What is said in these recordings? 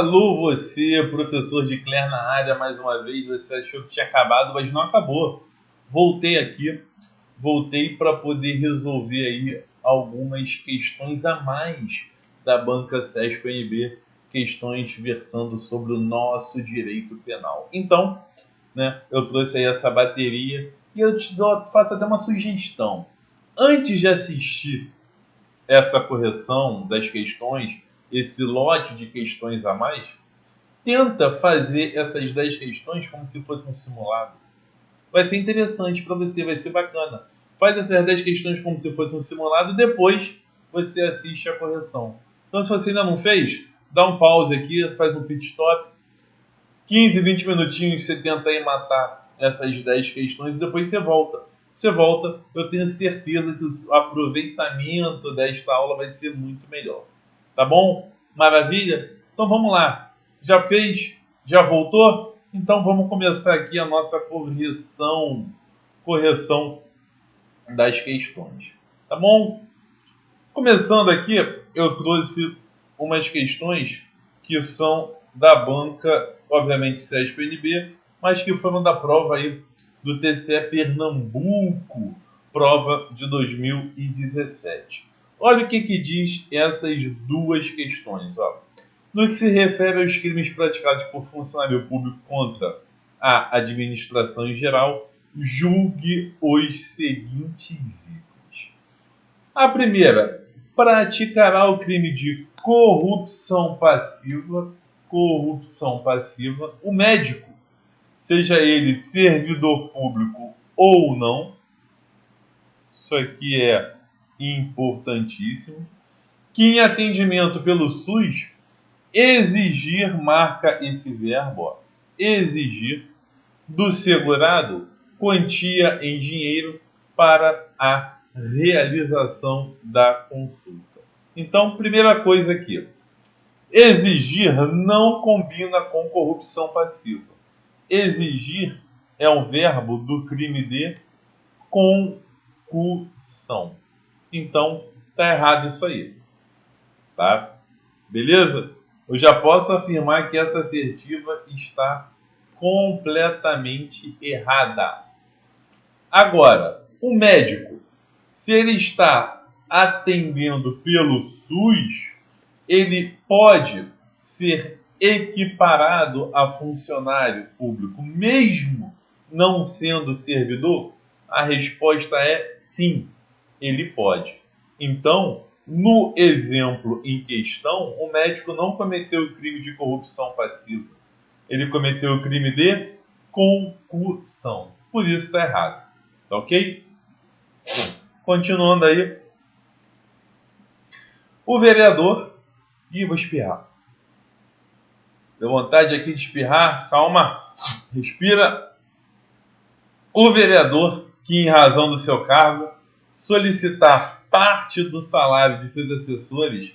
Alô você, professor de Cler na área, mais uma vez. Você achou que tinha acabado, mas não acabou. Voltei aqui, voltei para poder resolver aí algumas questões a mais da banca CESP-NB, questões versando sobre o nosso direito penal. Então, né, eu trouxe aí essa bateria e eu faço até uma sugestão. Antes de assistir essa correção das questões, esse lote de questões a mais, tenta fazer essas 10 questões como se fosse um simulado. Vai ser interessante para você, vai ser bacana. Faz essas 10 questões como se fosse um simulado e depois você assiste a correção. Então, se você ainda não fez, dá um pause aqui, faz um pit stop. 15, 20 minutinhos você tenta aí matar essas 10 questões e depois você volta. Você volta, eu tenho certeza que o aproveitamento desta aula vai ser muito melhor. Tá bom? Maravilha? Então vamos lá. Já fez? Já voltou? Então vamos começar aqui a nossa correção das questões. Tá bom? Começando aqui, eu trouxe umas questões que são da banca, obviamente CESP-NB, mas que foram da prova aí do TCE Pernambuco, prova de 2017. Olha o que diz essas duas questões. Ó. No que se refere aos crimes praticados por funcionário público contra a administração em geral, julgue os seguintes itens. A primeira, praticará o crime de corrupção passiva, o médico, seja ele servidor público ou não. Isso aqui é importantíssimo. Que em atendimento pelo SUS, exigir, marca esse verbo, ó, exigir do segurado quantia em dinheiro para a realização da consulta. Então, primeira coisa aqui, exigir não combina com corrupção passiva. Exigir é um verbo do crime de concussão. Então, tá errado isso aí. Tá? Beleza? Eu já posso afirmar que essa assertiva está completamente errada. Agora, o médico, se ele está atendendo pelo SUS, ele pode ser equiparado a funcionário público, mesmo não sendo servidor? A resposta é sim, ele pode. Então, no exemplo em questão, o médico não cometeu o crime de corrupção passiva. Ele cometeu o crime de concussão. Por isso está errado. Tá ok? Continuando aí. O vereador... Ih, vou espirrar. Deu vontade aqui de espirrar. Calma. Respira. O vereador que, em razão do seu cargo, solicitar parte do salário de seus assessores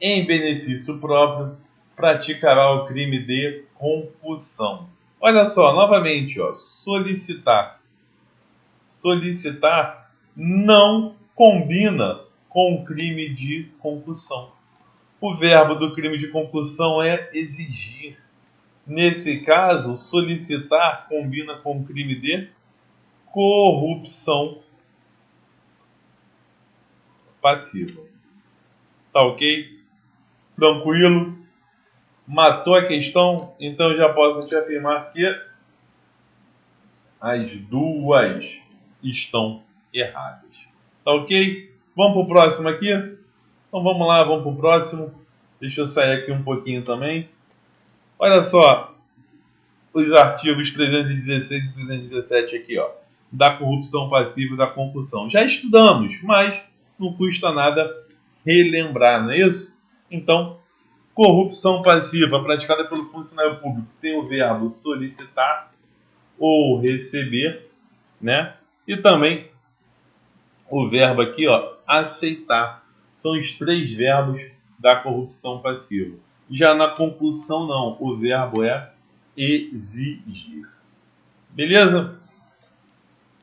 em benefício próprio, praticará o crime de concussão. Olha só, novamente, ó, solicitar. Solicitar não combina com o crime de concussão. O verbo do crime de concussão é exigir. Nesse caso, solicitar combina com o crime de corrupção passiva. Tá ok? Tranquilo? Matou a questão? Então eu já posso te afirmar que as duas estão erradas. Tá ok? Vamos para o próximo aqui? Então vamos lá, vamos para o próximo. Deixa eu sair aqui um pouquinho também. Olha só os artigos 316 e 317 aqui, ó, da corrupção passiva e da concussão. Já estudamos, mas não custa nada relembrar, não é isso? Então, corrupção passiva praticada pelo funcionário público tem o verbo solicitar ou receber, né? E também o verbo aqui, ó, aceitar. São os 3 verbos da corrupção passiva. Já na concussão, não. O verbo é exigir. Beleza?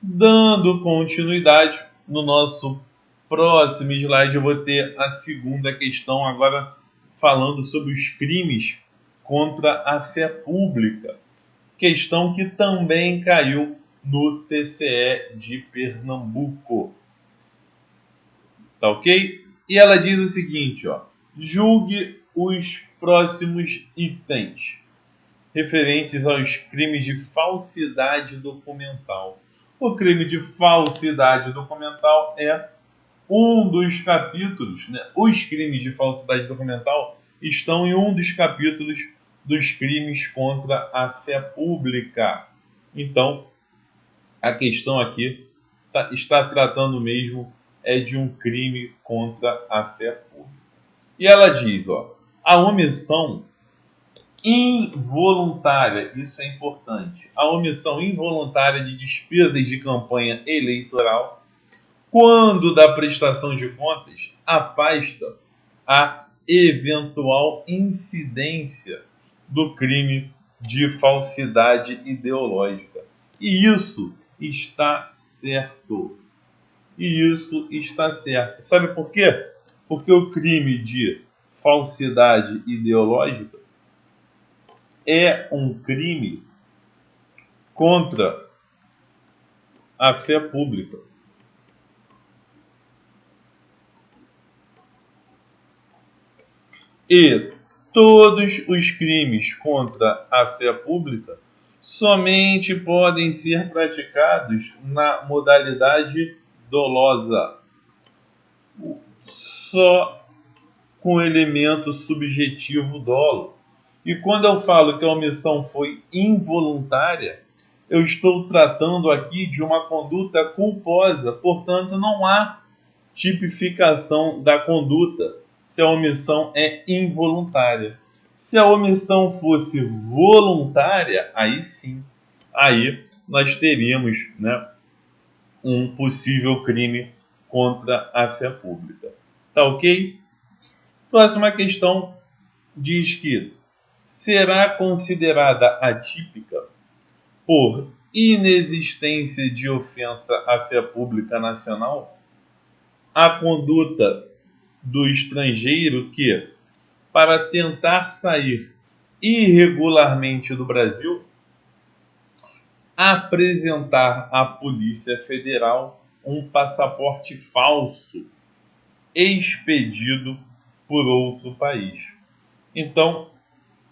Dando continuidade, no nosso próximo slide eu vou ter a segunda questão, agora falando sobre os crimes contra a fé pública, questão que também caiu no TCE de Pernambuco. Tá ok? E ela diz o seguinte, ó: julgue os próximos itens referentes aos crimes de falsidade documental. O crime de falsidade documental é um dos capítulos, né? Os crimes de falsidade documental estão em um dos capítulos dos crimes contra a fé pública. Então, a questão aqui está tratando mesmo de um crime contra a fé pública. E ela diz, ó, a omissão involuntária, isso é importante, a omissão involuntária de despesas de campanha eleitoral, quando da prestação de contas, afasta a eventual incidência do crime de falsidade ideológica. E isso está certo. E isso está certo. Sabe por quê? Porque o crime de falsidade ideológica é um crime contra a fé pública. E todos os crimes contra a fé pública somente podem ser praticados na modalidade dolosa, só com elemento subjetivo dolo. E quando eu falo que a omissão foi involuntária, eu estou tratando aqui de uma conduta culposa, portanto não há tipificação da conduta se a omissão é involuntária. Se a omissão fosse voluntária, aí sim, aí nós teríamos, né, um possível crime contra a fé pública. Tá ok? Próxima questão diz que será considerada atípica por inexistência de ofensa à fé pública nacional a conduta do estrangeiro que, para tentar sair irregularmente do Brasil, apresentar à Polícia Federal um passaporte falso expedido por outro país. Então,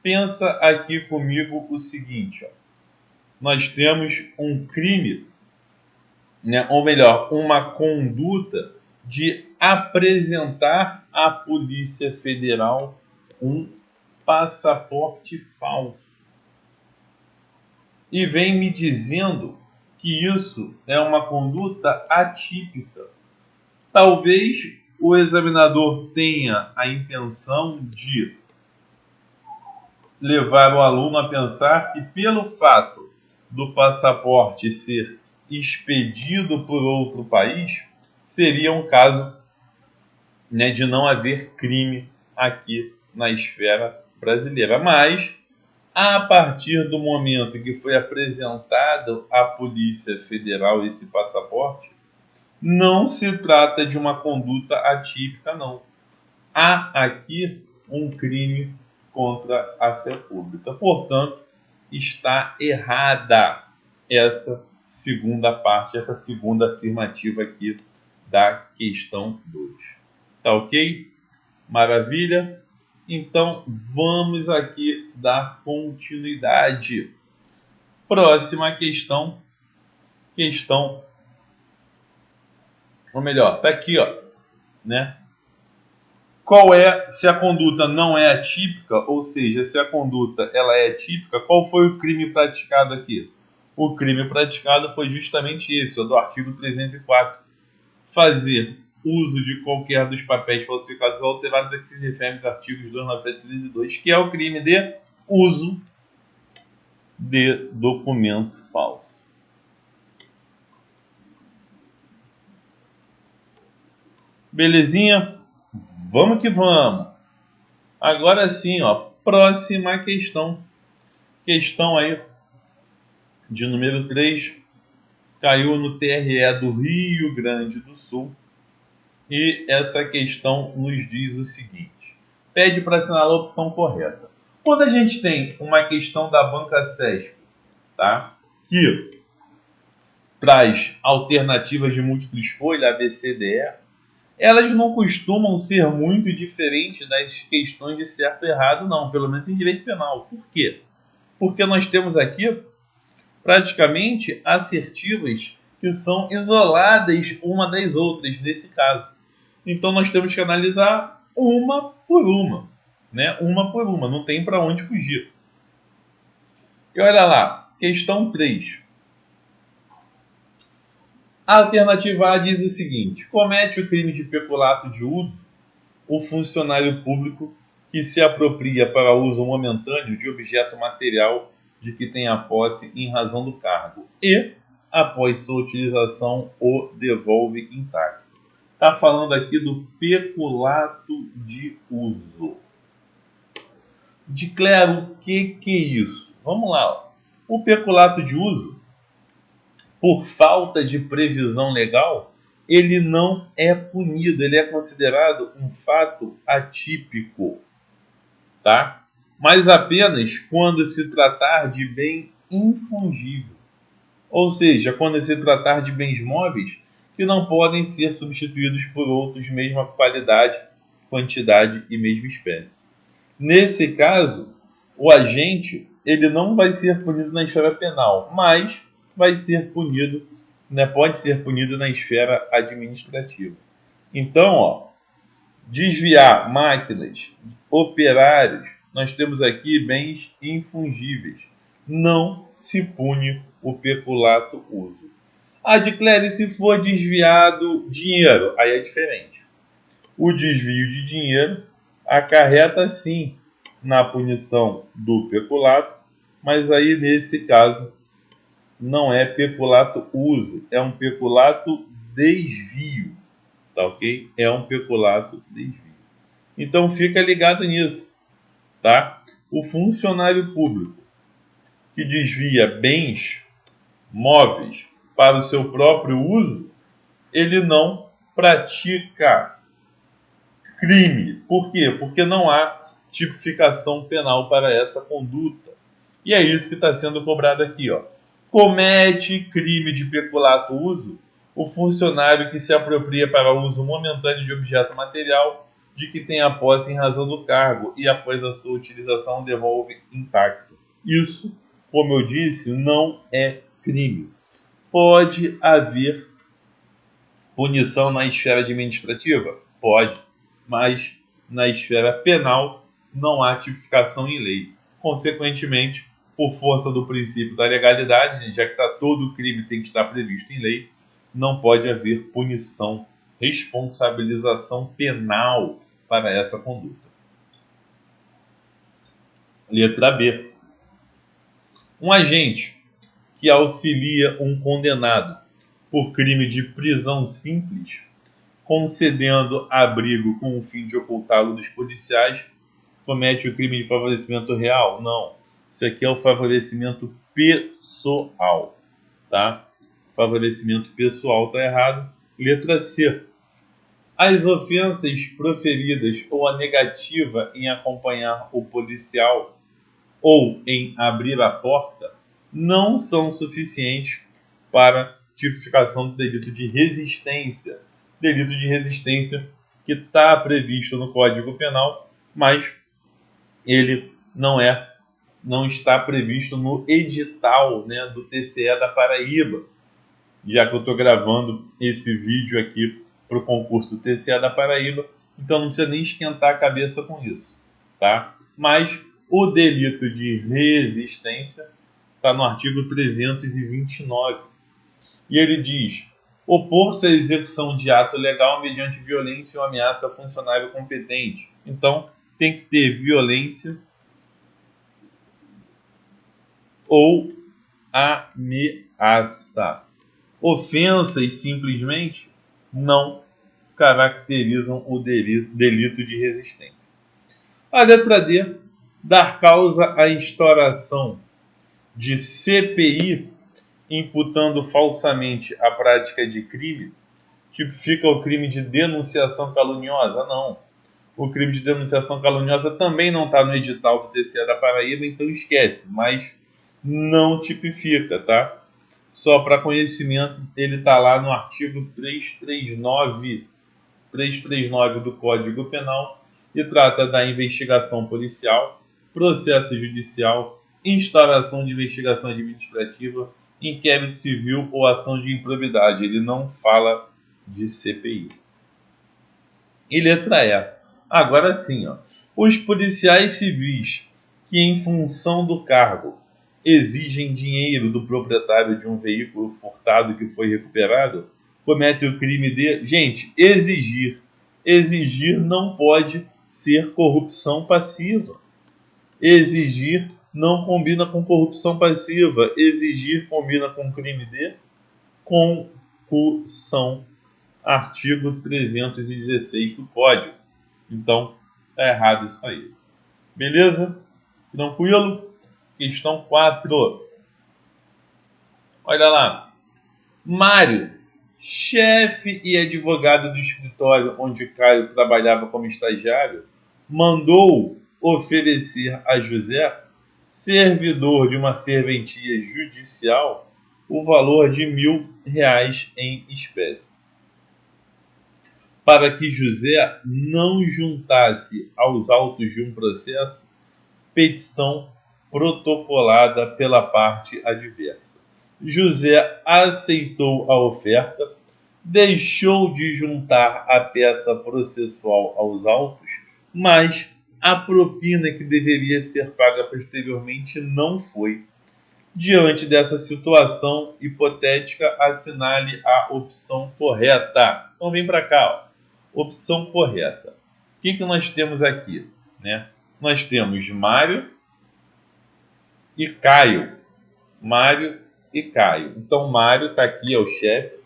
pensa aqui comigo o seguinte, ó. Nós temos um crime, né, ou melhor, uma conduta de apresentar à Polícia Federal um passaporte falso. E vem me dizendo que isso é uma conduta atípica. Talvez o examinador tenha a intenção de levar o aluno a pensar que, pelo fato do passaporte ser expedido por outro país, seria um caso, né, de não haver crime aqui na esfera brasileira. Mas, a partir do momento que foi apresentado à Polícia Federal esse passaporte, não se trata de uma conduta atípica, não. Há aqui um crime contra a fé pública. Portanto, está errada essa segunda parte, essa segunda afirmativa aqui da questão 2. Tá ok? Maravilha? Então, vamos aqui dar continuidade. Próxima questão. Ou melhor, tá aqui, ó, né? Qual é, se a conduta não é atípica, ou seja, se a conduta ela é atípica, qual foi o crime praticado aqui? O crime praticado foi justamente esse, do artigo 304. Fazer uso de qualquer dos papéis falsificados ou alterados a que se referem os artigos 297 e 2, que é o crime de uso de documento falso. Belezinha? Vamos que vamos. Agora sim, ó, próxima questão. Questão aí de número 3. Caiu no TRE do Rio Grande do Sul. E essa questão nos diz o seguinte. Pede para assinalar a opção correta. Quando a gente tem uma questão da banca CESP, tá? Que traz alternativas de múltipla escolha, A, B, C, D, E, elas não costumam ser muito diferentes das questões de certo e errado, não, pelo menos em direito penal. Por quê? Porque nós temos aqui praticamente assertivas que são isoladas uma das outras nesse caso. Então nós temos que analisar uma por uma, né? Uma por uma, não tem para onde fugir. E olha lá, questão 3. A alternativa A diz o seguinte: comete o crime de peculato de uso o funcionário público que se apropria para uso momentâneo de objeto material de que tenha posse em razão do cargo e, após sua utilização, o devolve intacto. Está falando aqui do peculato de uso. Declara o que é isso? Vamos lá. O peculato de uso, por falta de previsão legal, ele não é punido, ele é considerado um fato atípico, tá? Mas apenas quando se tratar de bem infungível, ou seja, quando se tratar de bens móveis que não podem ser substituídos por outros de mesma qualidade, quantidade e mesma espécie. Nesse caso, o agente ele não vai ser punido na esfera penal, mas vai ser punido, né, pode ser punido na esfera administrativa. Então, ó, desviar máquinas, operários, nós temos aqui bens infungíveis. Não se pune o peculato uso. Declare se for desviado dinheiro, aí é diferente. O desvio de dinheiro acarreta sim na punição do peculato, mas aí nesse caso não é peculato uso, é um peculato desvio, tá ok? É um peculato desvio. Então fica ligado nisso, tá? O funcionário público que desvia bens móveis para o seu próprio uso, ele não pratica crime. Por quê? Porque não há tipificação penal para essa conduta. E é isso que está sendo cobrado aqui, ó. Comete crime de peculato uso o funcionário que se apropria para uso momentâneo de objeto material de que tenha posse em razão do cargo e após a sua utilização devolve intacto. Isso, como eu disse, não é crime. Pode haver punição na esfera administrativa? Pode, mas na esfera penal não há tipificação em lei. Consequentemente, por força do princípio da legalidade, já que todo crime tem que estar previsto em lei, não pode haver punição, responsabilização penal para essa conduta. Letra B. Um agente que auxilia um condenado por crime de prisão simples, concedendo abrigo com o fim de ocultá-lo dos policiais, comete o crime de favorecimento real? Não. Isso aqui é o favorecimento pessoal, tá? Favorecimento pessoal está errado. Letra C. As ofensas proferidas ou a negativa em acompanhar o policial ou em abrir a porta não são suficientes para tipificação do delito de resistência. Delito de resistência que está previsto no Código Penal, mas ele não está previsto no edital, né, do TCE da Paraíba, já que eu estou gravando esse vídeo aqui para o concurso TCE da Paraíba, então não precisa nem esquentar a cabeça com isso, tá? Mas o delito de resistência está no artigo 329. E ele diz: opor-se à execução de ato legal mediante violência ou ameaça a funcionário competente. Então, tem que ter violência ou ameaça. Ofensas simplesmente não caracterizam o delito de resistência. A letra D, dar causa à instauração de CPI imputando falsamente a prática de crime, tipifica o crime de denunciação caluniosa? Não. O crime de denunciação caluniosa também não está no edital do TCE da Paraíba, então esquece, mas não tipifica, tá? Só para conhecimento, ele está lá no artigo 339 do Código Penal e trata da investigação policial, processo judicial, instauração de investigação administrativa, inquérito civil ou ação de improbidade. Ele não fala de CPI. E letra E. Agora sim, ó. Os policiais civis que, em função do cargo, exigem dinheiro do proprietário de um veículo furtado que foi recuperado, cometem o crime de... Gente, exigir. Exigir não pode ser corrupção passiva. Exigir não combina com corrupção passiva. Exigir combina com crime de concussão. Artigo 316 do Código. Então, tá errado isso aí. Beleza? Tranquilo? Questão 4. Olha lá. Mário, chefe e advogado do escritório onde Caio trabalhava como estagiário, mandou oferecer a José, servidor de uma serventia judicial, o valor de R$ 1.000 em espécie, para que José não juntasse aos autos de um processo petição protocolada pela parte adversa. José aceitou a oferta, deixou de juntar a peça processual aos autos, mas a propina que deveria ser paga posteriormente não foi. Diante dessa situação hipotética, assinale a opção correta. Então vem para cá, ó. Opção correta. O que nós temos aqui, né? Nós temos Mário e Caio. Mário e Caio. Então Mário está aqui, é o chefe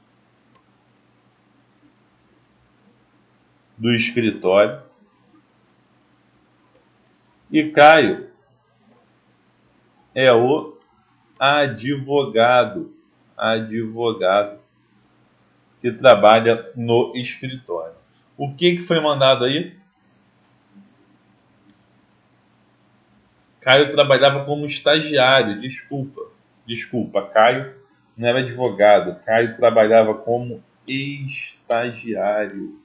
do escritório. E Caio é o advogado que trabalha no escritório. O que foi mandado aí? Caio trabalhava como estagiário, desculpa, Caio não era advogado, Caio trabalhava como estagiário.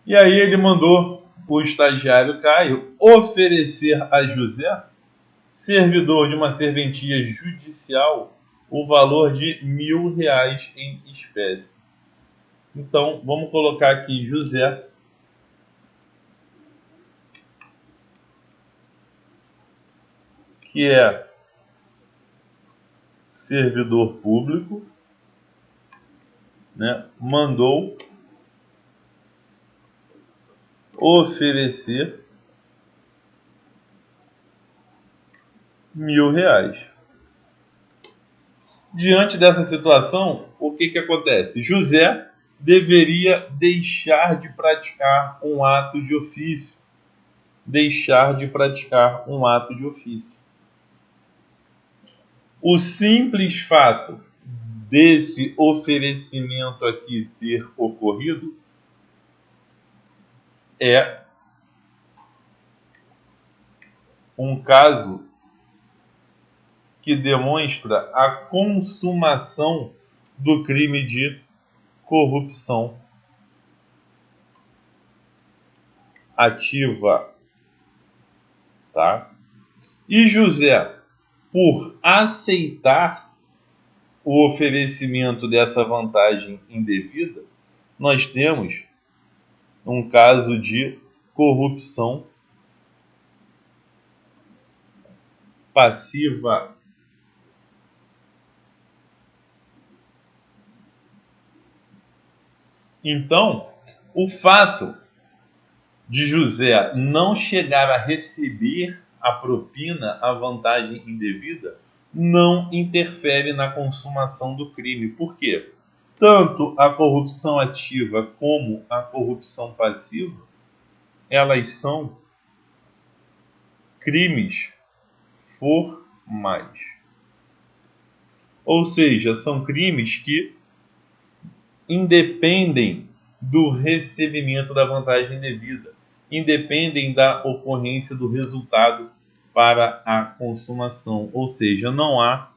E aí ele mandou o estagiário Caio oferecer a José, servidor de uma serventia judicial, o valor de R$ 1.000 em espécie. Então, vamos colocar aqui José, que é servidor público, né, mandou oferecer R$ 1.000. Diante dessa situação, o que acontece? José deveria deixar de praticar um ato de ofício. O simples fato desse oferecimento aqui ter ocorrido é um caso que demonstra a consumação do crime de corrupção ativa, tá? E José, por aceitar o oferecimento dessa vantagem indevida, nós temos um caso de corrupção passiva. Então, o fato de José não chegar a receber a propina, a vantagem indevida, não interfere na consumação do crime. Por quê? Tanto a corrupção ativa como a corrupção passiva, elas são crimes formais. Ou seja, são crimes que independem do recebimento da vantagem indevida, independem da ocorrência do resultado para a consumação. Ou seja, não há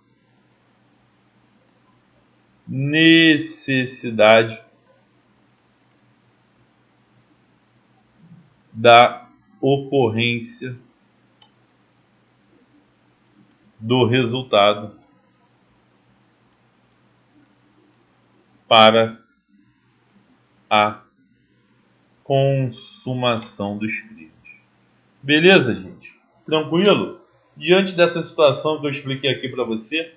necessidade da ocorrência do resultado para a consumação dos crimes. Beleza, gente? Tranquilo? Diante dessa situação que eu expliquei aqui para você,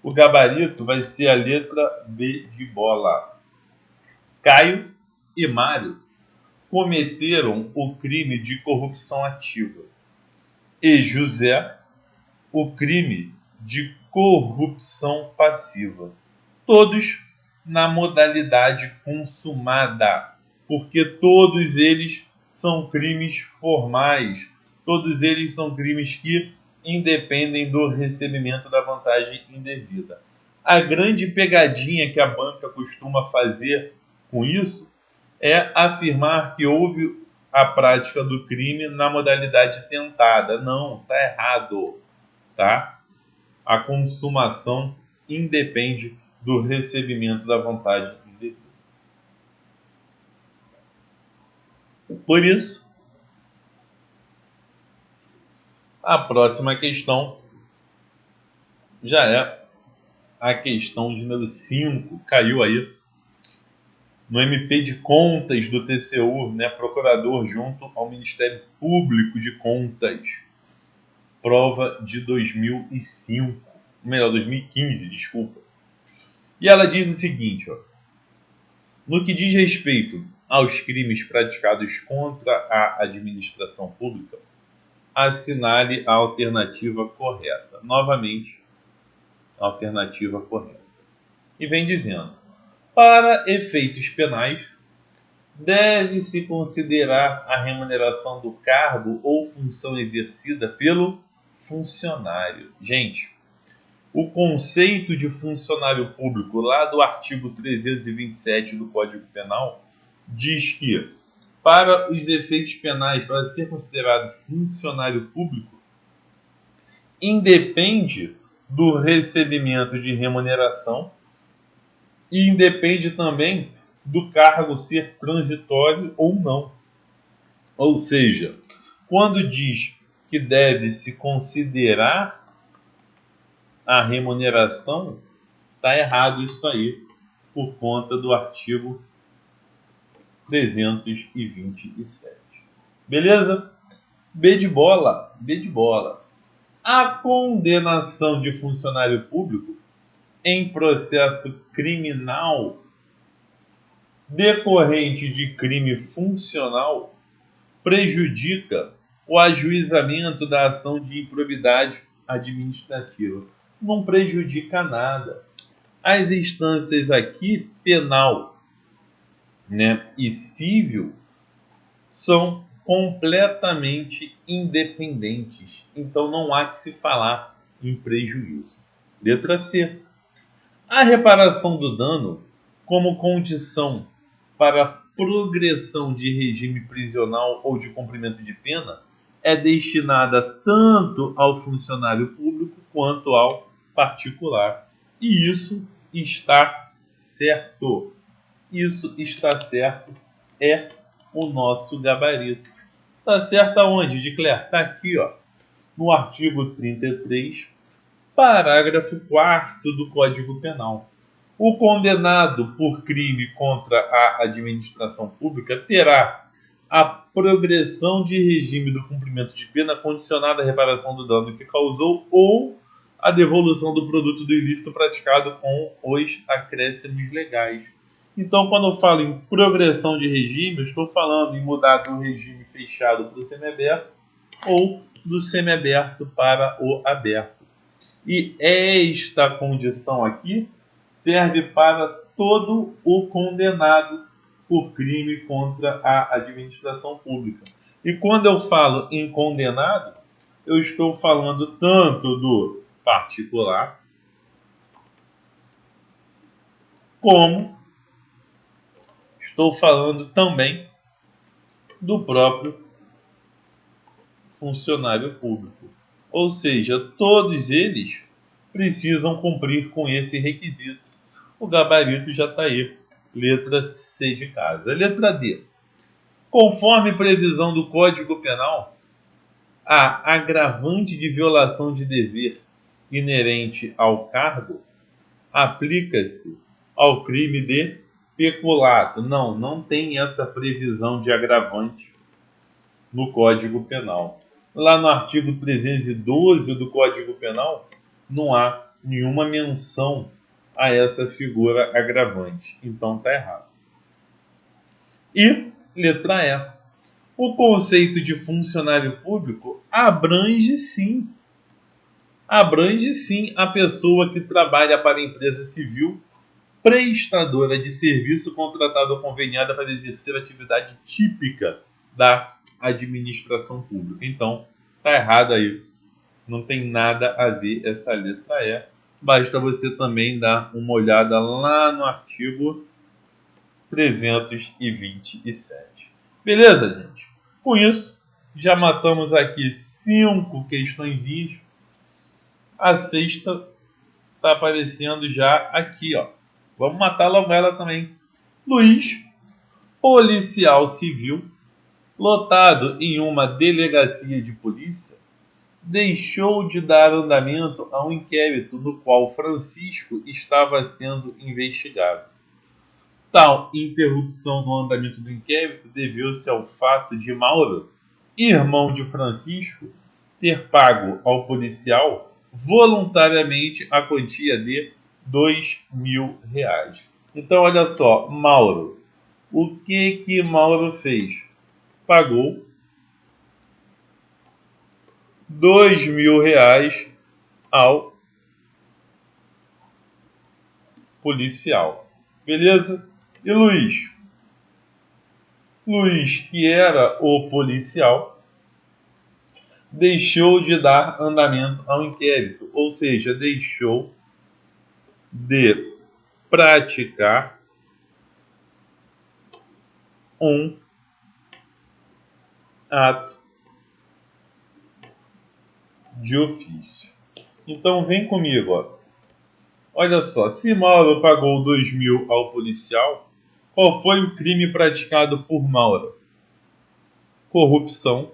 o gabarito vai ser a letra B de bola. Caio e Mário cometeram o crime de corrupção ativa e José o crime de corrupção passiva. Todos na modalidade consumada, porque todos eles são crimes formais, todos eles são crimes que independem do recebimento da vantagem indevida. A grande pegadinha que a banca costuma fazer com isso é afirmar que houve a prática do crime na modalidade tentada. Não, está errado, tá? A consumação independe do recebimento da vantagem indevida. Por isso, a próxima questão já é a questão de número 5. Caiu aí no MP de Contas do TCU, né, procurador junto ao Ministério Público de Contas. Prova de 2005. Melhor, 2015, desculpa. E ela diz o seguinte, ó. No que diz respeito aos crimes praticados contra a administração pública, assinale a alternativa correta. Novamente, a alternativa correta. E vem dizendo, para efeitos penais, deve-se considerar a remuneração do cargo ou função exercida pelo funcionário. Gente, o conceito de funcionário público, lá do artigo 327 do Código Penal, diz que, para os efeitos penais, para ser considerado funcionário público, independe do recebimento de remuneração e independe também do cargo ser transitório ou não. Ou seja, quando diz que deve se considerar a remuneração, está errado isso aí, por conta do artigo 327. Beleza? B de bola, B de bola. A condenação de funcionário público em processo criminal decorrente de crime funcional prejudica o ajuizamento da ação de improbidade administrativa. Não prejudica nada. As instâncias aqui, penal, né, e civil, são completamente independentes. Então não há que se falar em prejuízo. Letra C. A reparação do dano como condição para a progressão de regime prisional ou de cumprimento de pena é destinada tanto ao funcionário público quanto ao particular. E isso está certo. Isso está certo, é o nosso gabarito. Está certo aonde, Dicler? Está aqui, ó, no artigo 33, parágrafo 4º do Código Penal. O condenado por crime contra a administração pública terá a progressão de regime do cumprimento de pena condicionada à reparação do dano que causou ou a devolução do produto do ilícito praticado com os acréscimos legais. Então, quando eu falo em progressão de regime, eu estou falando em mudar do regime fechado para o semiaberto ou do semiaberto para o aberto. E esta condição aqui serve para todo o condenado por crime contra a administração pública. E quando eu falo em condenado, eu estou falando tanto do particular, como estou falando também do próprio funcionário público. Ou seja, todos eles precisam cumprir com esse requisito. O gabarito já está aí. Letra C de casa. Letra D. Conforme previsão do Código Penal, a agravante de violação de dever inerente ao cargo aplica-se ao crime de peculato. Não tem essa previsão de agravante no Código Penal. Lá no artigo 312 do Código Penal, não há nenhuma menção a essa figura agravante. Então está errado. E, letra E. O conceito de funcionário público abrange sim a pessoa que trabalha para a empresa civil prestadora de serviço contratada ou conveniada para exercer atividade típica da administração pública. Então, tá errado aí. Não tem nada a ver essa letra E. Basta você também dar uma olhada lá no artigo 327. Beleza, gente? Com isso, já matamos aqui 5 questõezinhas. A sexta está aparecendo já aqui, ó. Vamos matar logo ela também. Luiz, policial civil, lotado em uma delegacia de polícia, deixou de dar andamento a um inquérito no qual Francisco estava sendo investigado. Tal interrupção no andamento do inquérito deveu-se ao fato de Mauro, irmão de Francisco, ter pago ao policial voluntariamente a quantia de R$ 2.000. Então, olha só, Mauro. O que Mauro fez? Pagou R$ 2.000 ao policial. Beleza? E Luiz? Luiz, que era o policial, deixou de dar andamento ao inquérito, ou seja, deixou de praticar um ato de ofício. Então vem comigo, ó. Olha só, se Mauro pagou 2.000 ao policial, qual foi o crime praticado por Mauro? Corrupção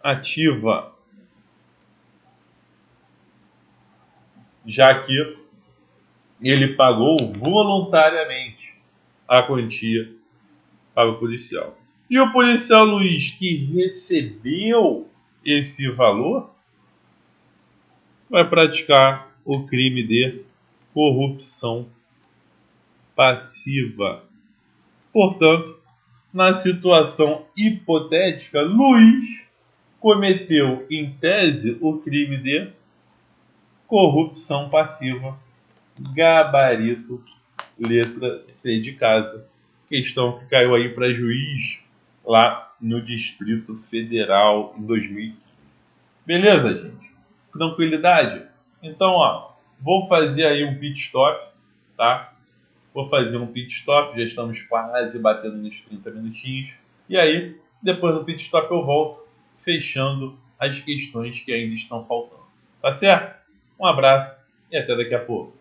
ativa, já que ele pagou voluntariamente a quantia para o policial. E o policial Luiz, que recebeu esse valor, vai praticar o crime de corrupção passiva. Portanto, na situação hipotética, Luiz cometeu, em tese, o crime de corrupção passiva. Gabarito, letra C de casa. Questão que caiu aí para juiz lá no Distrito Federal em 2015. Beleza, gente? Tranquilidade? Então, ó, vou fazer aí um pit stop, tá? Vou fazer um pit stop, já estamos quase batendo nos 30 minutinhos. E aí, depois do pit stop eu volto, fechando as questões que ainda estão faltando. Tá certo? Um abraço e até daqui a pouco.